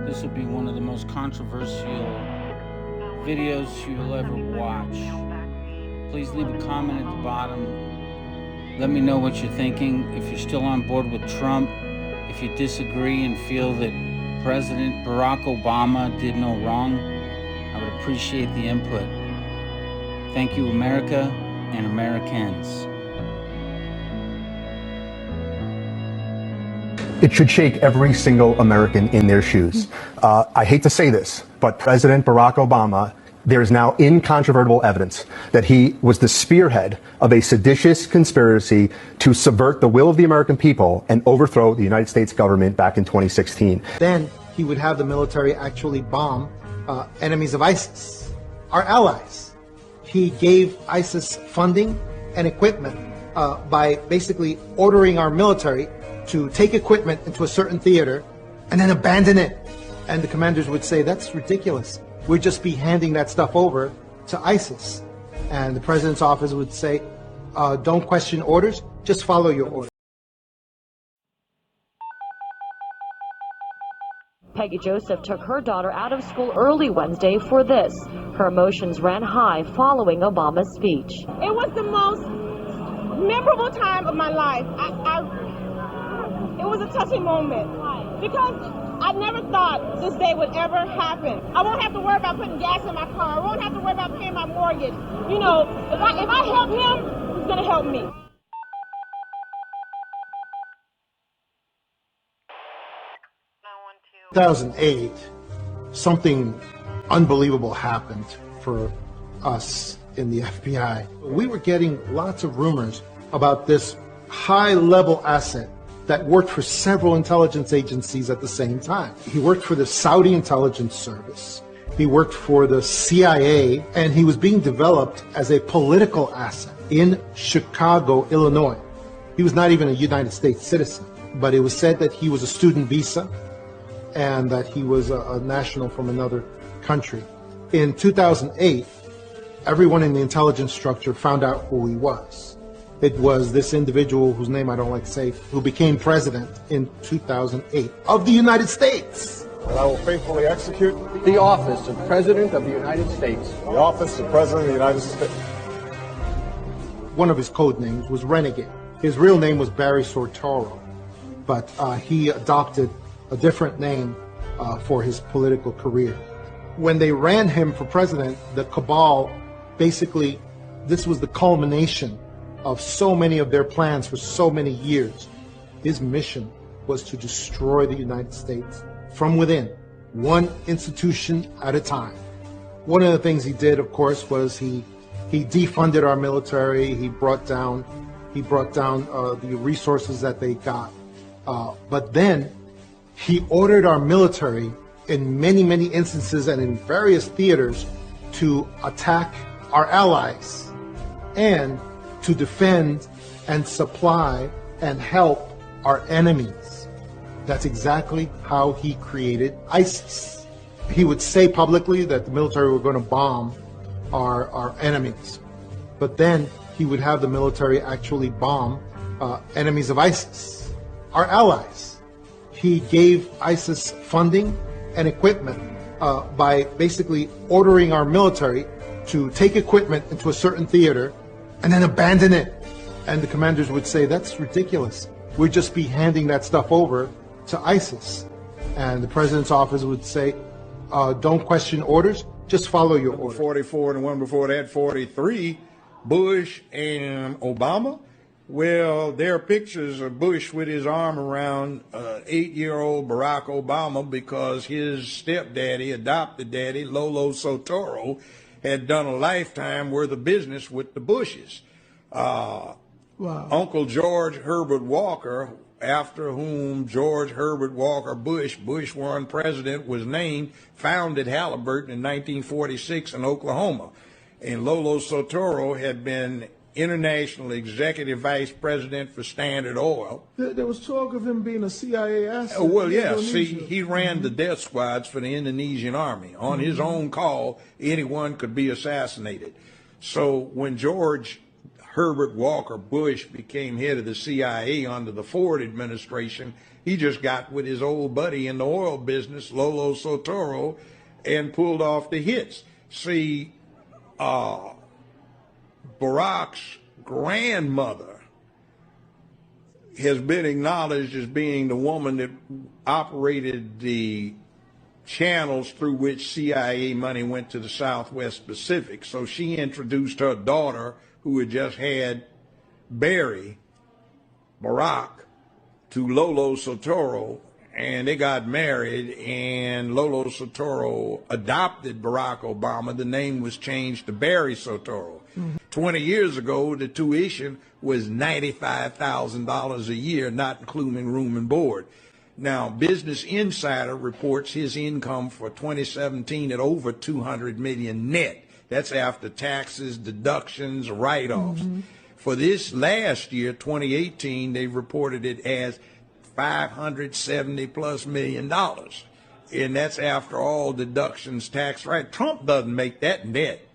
This will be one of the most controversial videos you'll ever watch. Please leave a comment at the bottom. Let me know what you're thinking. If you're still on board with Trump, if you disagree and feel that President Barack Obama did no wrong, I would appreciate the input. Thank you, America and Americans. It should shake every single American in their shoes. I hate to say this, but President Barack Obama, there is now incontrovertible evidence that he was the spearhead of a seditious conspiracy to subvert the will of the American people and overthrow the United States government back in 2016. Then he would have the military actually bomb enemies of ISIS, our allies. He gave ISIS funding and equipment by basically ordering our military to take equipment into a certain theater and then abandon it. And the commanders would say, that's ridiculous. We'd just be handing that stuff over to ISIS. And the president's office would say, don't question orders, just follow your orders. Peggy Joseph took her daughter out of school early Wednesday for this. Her emotions ran high following Obama's speech. It was the most memorable time of my life. It was a touching moment because I never thought this day would ever happen. I won't have to worry about putting gas in my car. I won't have to worry about paying my mortgage. You know, if I help him, he's going to help me. In 2008, something unbelievable happened for us in the FBI. We were getting lots of rumors about this high-level asset that worked for several intelligence agencies at the same time. He worked for the Saudi intelligence service. He worked for the CIA, and he was being developed as a political asset in Chicago, Illinois. He was not even a United States citizen, but it was said that he was a student visa and that he was a national from another country. In 2008, everyone in the intelligence structure found out who he was. It was this individual whose name I don't like to say, who became president in 2008 of the United States. And I will faithfully execute the office of President of the United States. The office of President of the United States. One of his code names was Renegade. His real name was Barry Sortoro, but he adopted a different name for his political career. When they ran him for president, the cabal, basically, this was the culmination of so many of their plans for so many years. His mission was to destroy the United States from within, one institution at a time. One of the things he did, of course, was he defunded our military. He brought down the resources that they got. But then he ordered our military in many, many instances and in various theaters to attack our allies and to defend and supply and help our enemies. That's exactly how he created ISIS. He would say publicly that the military were going to bomb our enemies, but then he would have the military actually bomb enemies of ISIS, our allies. He gave ISIS funding and equipment by basically ordering our military to take equipment into a certain theater and then abandon it. And the commanders would say, that's ridiculous. We'd just be handing that stuff over to ISIS. And the president's office would say, don't question orders, just follow your orders. 44 and the one before that, 43, Bush and Obama. Well, there are pictures of Bush with his arm around 8-year-old Barack Obama because his stepdaddy, adopted daddy, Lolo Sotoro, had done a lifetime worth of business with the Bushes. Wow. Uncle George Herbert Walker, after whom George Herbert Walker Bush, Bush 1 president, was named, founded Halliburton in 1946 in Oklahoma. And Lolo Sotoro had been international executive vice president for Standard Oil. There was talk of him being a CIA asset. Well, yeah, see, he ran the death squads for the Indonesian army. On his own call, anyone could be assassinated. So when George Herbert Walker Bush became head of the CIA under the Ford administration, he just got with his old buddy in the oil business, Lolo Soetoro, and pulled off the hits. See, Barack's grandmother has been acknowledged as being the woman that operated the channels through which CIA money went to the Southwest Pacific. So she introduced her daughter, who had just had Barack, to Lolo Soetoro, and they got married, and Lolo Soetoro adopted Barack Obama. The name was changed to Barry Soetoro. 20 years ago, the tuition was $95,000 a year, not including room and board. Now, Business Insider reports his income for 2017 at over $200 million net. That's after taxes, deductions, write-offs. For this last year, 2018, they reported it as $570+ million. And that's after all deductions, tax, right? Trump doesn't make that net.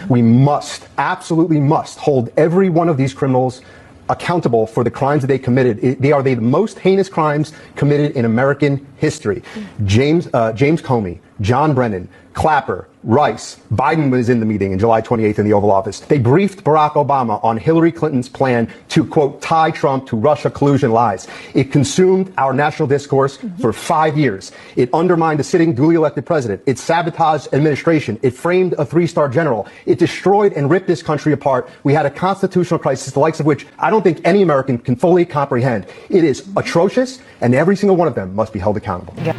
We must, absolutely must, hold every one of these criminals accountable for the crimes that they committed. They are the most heinous crimes committed in American history. James Comey, John Brennan, Clapper, Rice. Biden was in the meeting in July 28th in the Oval Office. They briefed Barack Obama on Hillary Clinton's plan to, quote, tie Trump to Russia collusion lies. It consumed our national discourse for 5 years. It undermined the sitting duly elected president. It sabotaged administration. It framed a 3-star general. It destroyed and ripped this country apart. We had a constitutional crisis, the likes of which I don't think any American can fully comprehend. It is atrocious, and every single one of them must be held accountable. Yeah.